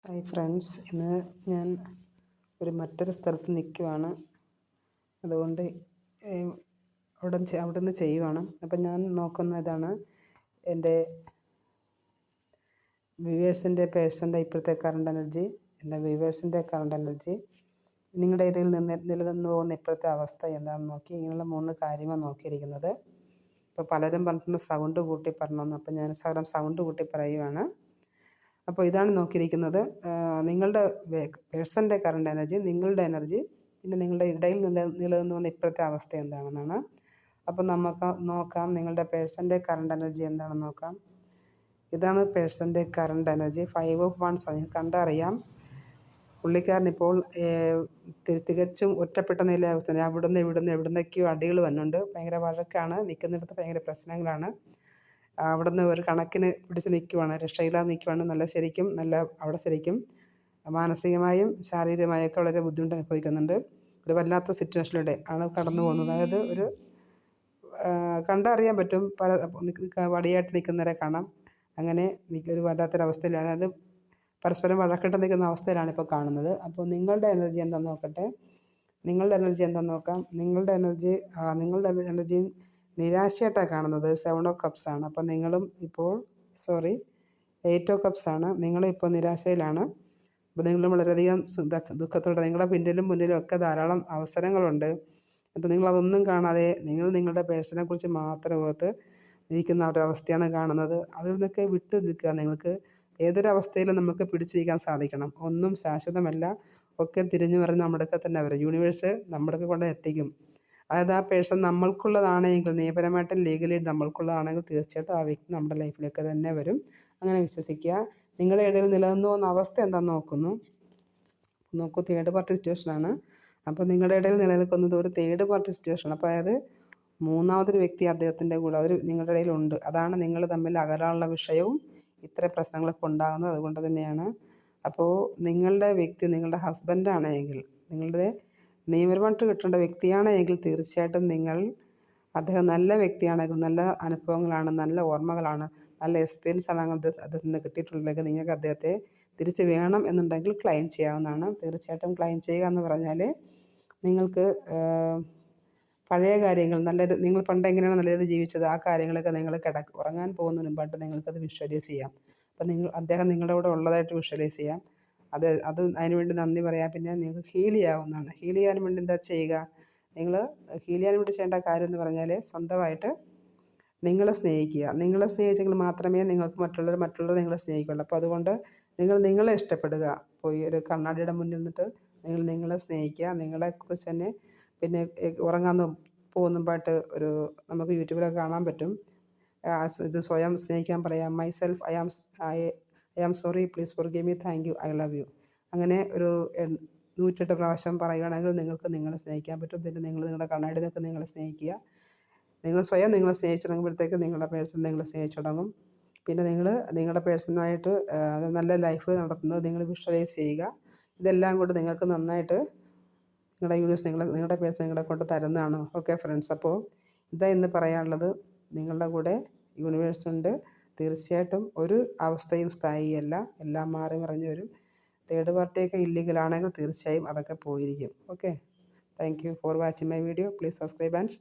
Hi friends, ഇന്ന് ഞാൻ മറ്റൊരു സ്ഥലത്ത് നിൽക്കുവാണ്. അതുകൊണ്ട് അവിടെ നിന്ന് ചെയ്യുവാണ്. അപ്പം ഞാൻ നോക്കുന്ന ഇതാണ് എൻ്റെ വ്യൂവേഴ്സിൻ്റെ പേഴ്സൻ്റെ ഇപ്പോഴത്തെ കറണ്ട് എനർജി, എൻ്റെ വ്യൂവേഴ്സിൻ്റെ കറണ്ട് എനർജി, നിങ്ങളുടെ ഇടയിൽ നിലനിന്ന് പോകുന്ന ഇപ്പോഴത്തെ അവസ്ഥ എന്താണെന്ന് നോക്കി ഇങ്ങനെയുള്ള 3 കാര്യമാണ് നോക്കിയിരിക്കുന്നത്. ഇപ്പോൾ പലരും പറഞ്ഞിട്ടുണ്ട് സൗണ്ട് കൂട്ടി പറഞ്ഞോന്ന്. അപ്പം ഞാൻ സൗണ്ട് കൂട്ടി പറയുവാണ്. അപ്പോൾ ഇതാണ് നോക്കിയിരിക്കുന്നത്. നിങ്ങളുടെ പേഴ്സൻ്റെ കറണ്ട് എനർജി, നിങ്ങളുടെ എനർജി, പിന്നെ നിങ്ങളുടെ ഇടയിൽ നിലനിന്ന് വന്ന ഇപ്പോഴത്തെ അവസ്ഥ എന്താണെന്നാണ്. അപ്പോൾ നമുക്ക് നോക്കാം നിങ്ങളുടെ പേഴ്സൻ്റെ കറണ്ട് എനർജി എന്താണെന്ന് നോക്കാം. ഇതാണ് പേഴ്സൻ്റെ കറണ്ട് എനർജി. 5 ഓഫ് വൺസ് കണ്ടറിയാം. പുള്ളിക്കാരനിപ്പോൾ തികച്ചും ഒറ്റപ്പെട്ട നിലയാവസ്ഥയാണ്. എവിടുന്നൊക്കെയോ അടികൾ വന്നുണ്ട്. ഭയങ്കര വഴക്കാണ്, നിൽക്കുന്നിടത്ത് ഭയങ്കര പ്രശ്നങ്ങളാണ്. അവിടുന്ന് ഒരു കണക്കിന് പിടിച്ച് നിൽക്കുവാണ്, രക്ഷയില്ലാതെ നിൽക്കുവാണ്. അവിടെ ശരിക്കും മാനസികമായും ശാരീരികമായൊക്കെ വളരെ ബുദ്ധിമുട്ട് അനുഭവിക്കുന്നുണ്ട്. ഒരു വല്ലാത്ത സിറ്റുവേഷനിലൂടെ ആണ് കടന്നു പോകുന്നത്. അതായത് കണ്ടറിയാൻ പറ്റും. വടിയായിട്ട് നിൽക്കുന്നവരെ കാണാം. അങ്ങനെ ഒരു വല്ലാത്തൊരവസ്ഥയിൽ, അതായത് പരസ്പരം വഴക്കിട്ട് നിൽക്കുന്ന അവസ്ഥയിലാണ് ഇപ്പോൾ കാണുന്നത്. അപ്പോൾ നിങ്ങളുടെ എനർജി എന്താണെന്ന് നോക്കട്ടെ. നിങ്ങളുടെ എനർജി എന്താണെന്ന് നോക്കാം. നിങ്ങളുടെ എനർജി നിരാശയായിട്ടാണ് കാണുന്നത്. 7 ഓഫ് കപ്സ് ആണ്. അപ്പോൾ നിങ്ങളും ഇപ്പോൾ 8 ഓഫ് കപ്സ് ആണ്. നിങ്ങളിപ്പോൾ നിരാശയിലാണ്. അപ്പോൾ നിങ്ങളും വളരെയധികം ദുഃഖത്തോടെ, നിങ്ങളുടെ പിന്നിലും മുന്നിലും ഒക്കെ ധാരാളം അവസരങ്ങളുണ്ട്. അപ്പോൾ നിങ്ങളതൊന്നും കാണാതെ നിങ്ങളുടെ പേഴ്സണെ കുറിച്ച് മാത്രം ഓർത്ത് ഇരിക്കുന്ന ഒരവസ്ഥയാണ് കാണുന്നത്. അതിൽ നിന്നൊക്കെ വിട്ടു നിൽക്കുക. നിങ്ങൾക്ക് ഏതൊരവസ്ഥയിലും നമുക്ക് പിടിച്ചിരിക്കാൻ സാധിക്കണം. ഒന്നും ശാശ്വതമല്ല. ഒക്കെ തിരിഞ്ഞു പറഞ്ഞ് നമ്മുടെയൊക്കെ തന്നെ വരും. യൂണിവേഴ്സ് നമ്മുടെയൊക്കെ കൊണ്ട് എത്തിക്കും. അതായത് ആ പേഴ്സൺ നമ്മൾക്കുള്ളതാണെങ്കിൽ, നിയമപരമായിട്ടും ലീഗലി നമ്മൾക്കുള്ളതാണെങ്കിൽ തീർച്ചയായിട്ടും ആ വ്യക്തി നമ്മുടെ ലൈഫിലേക്ക് തന്നെ വരും. അങ്ങനെ വിശ്വസിക്കുക. നിങ്ങളുടെ ഇടയിൽ നിലനിന്ന് പോകുന്ന അവസ്ഥ എന്താണെന്ന് നോക്കൂ. തേർഡ് പാർട്ടി സിറ്റുവേഷനാണ്. അപ്പോൾ നിങ്ങളുടെ ഇടയിൽ നിലനിൽക്കുന്നത് ഒരു തേർഡ് പാർട്ടി സിറ്റുവേഷൻ. അപ്പോൾ അതായത് മൂന്നാമതൊരു വ്യക്തി അദ്ദേഹത്തിൻ്റെ കൂടെ നിങ്ങളുടെ ഇടയിലുണ്ട്. അതാണ് നിങ്ങൾ തമ്മിൽ അകലാനുള്ള വിഷയവും ഇത്ര പ്രശ്നങ്ങളൊക്കെ ഉണ്ടാകുന്നത് അതുകൊണ്ട് തന്നെയാണ്. അപ്പോൾ നിങ്ങളുടെ വ്യക്തി നിങ്ങളുടെ ഹസ്ബൻഡാണെങ്കിൽ, നിങ്ങളുടെ നിയമപരമായിട്ട് കിട്ടേണ്ട വ്യക്തിയാണെങ്കിൽ തീർച്ചയായിട്ടും അദ്ദേഹം നല്ല വ്യക്തിയാണെങ്കിൽ, നല്ല അനുഭവങ്ങളാണ്, നല്ല ഓർമ്മകളാണ്, നല്ല എക്സ്പീരിയൻസ് ആണ് അദ്ദേഹത്തിൽ നിന്ന് കിട്ടിയിട്ടുണ്ടെങ്കിൽ നിങ്ങൾക്ക് അദ്ദേഹത്തെ തിരിച്ച് വേണം എന്നുണ്ടെങ്കിൽ ക്ലെയിം ചെയ്യാവുന്നതാണ്. തീർച്ചയായിട്ടും ക്ലെയിം ചെയ്യുക എന്ന് പറഞ്ഞാൽ നിങ്ങൾക്ക് പഴയ കാര്യങ്ങൾ, നിങ്ങൾ പണ്ട് എങ്ങനെയാണ് നല്ലത് ജീവിച്ചത്, ആ കാര്യങ്ങളൊക്കെ നിങ്ങൾ ഉറങ്ങാൻ പോകുന്നതിന് മുമ്പായിട്ട് നിങ്ങൾക്കത് വിഷ്വലൈസ് ചെയ്യാം. അപ്പം അദ്ദേഹം നിങ്ങളുടെ കൂടെ ഉള്ളതായിട്ട് വിഷ്വലൈസ് ചെയ്യാം. അതിനുവേണ്ടി നന്ദി പറയാം. പിന്നെ നിങ്ങൾക്ക് ഹീൽ ചെയ്യാവുന്നതാണ്. ഹീൽ ചെയ്യാൻ വേണ്ടി എന്താ ചെയ്യുക? നിങ്ങൾ ഹീൽ ചെയ്യാൻ വേണ്ടി ചെയ്യേണ്ട കാര്യം എന്ന് പറഞ്ഞാൽ സ്വന്തമായിട്ട് നിങ്ങളെ സ്നേഹിക്കുക. നിങ്ങളെ സ്നേഹിച്ചെങ്കിൽ മാത്രമേ നിങ്ങൾക്ക് മറ്റുള്ളവർ നിങ്ങളെ സ്നേഹിക്കുള്ളൂ. അപ്പോൾ അതുകൊണ്ട് നിങ്ങളെ ഇഷ്ടപ്പെടുക. ഇപ്പോൾ ഈ ഒരു കണ്ണാടിയുടെ മുന്നിൽ നിന്നിട്ട് നിങ്ങളെ സ്നേഹിക്കുക. നിങ്ങളെക്കുറിച്ച് തന്നെ. പിന്നെ ഉറങ്ങാൻ പോകുന്നുമ്പായിട്ട് നമുക്ക് യൂട്യൂബിലൊക്കെ കാണാൻ പറ്റും. ഇത് സ്വയം സ്നേഹിക്കാൻ പറയാം. Myself I am sorry, please forgive me, thank you, I love you. അങ്ങനെ 108 പ്രാവശ്യം പറയുകയാണെങ്കിൽ നിങ്ങൾക്ക് നിങ്ങളെ സ്നേഹിക്കാൻ പറ്റും. പിന്നെ നിങ്ങളുടെ കണ്ണാടി നോക്കി നിങ്ങളെ സ്നേഹിക്കുക. നിങ്ങൾ സ്വയം നിങ്ങളെ സ്നേഹിച്ചു തുടങ്ങുമ്പോഴത്തേക്ക് നിങ്ങളുടെ പേഴ്സൺ നിങ്ങളെ സ്നേഹിച്ചു തുടങ്ങും. പിന്നെ നിങ്ങളുടെ പേഴ്സണായിട്ട് നല്ല ലൈഫ് നടത്തുന്നത് നിങ്ങൾ വിഷ്വലൈസ് ചെയ്യുക. ഇതെല്ലാം കൊണ്ട് നിങ്ങൾക്ക് നന്നായിട്ട് നിങ്ങളുടെ യൂണിവേഴ്സ് നിങ്ങളുടെ പേഴ്സൺ നിങ്ങളെ കൊണ്ട് തരുന്നതാണ്. ഓക്കെ ഫ്രണ്ട്സ്, അപ്പോൾ ഇതാ ഇന്ന് പറയാനുള്ളത്. നിങ്ങളുടെ കൂടെ യൂണിവേഴ്സ് ഉണ്ട്. തീർച്ചയായിട്ടും ഒരു അവസ്ഥയും സ്ഥായിയല്ല. എല്ലാം മാറി മറിഞ്ഞ് വരും. തേർഡ് പാർട്ടിയൊക്കെ ഇല്ലീഗലാണെങ്കിൽ തീർച്ചയായും അതൊക്കെ പോയിരിക്കും. Okay, thank you for watching my video. Please subscribe and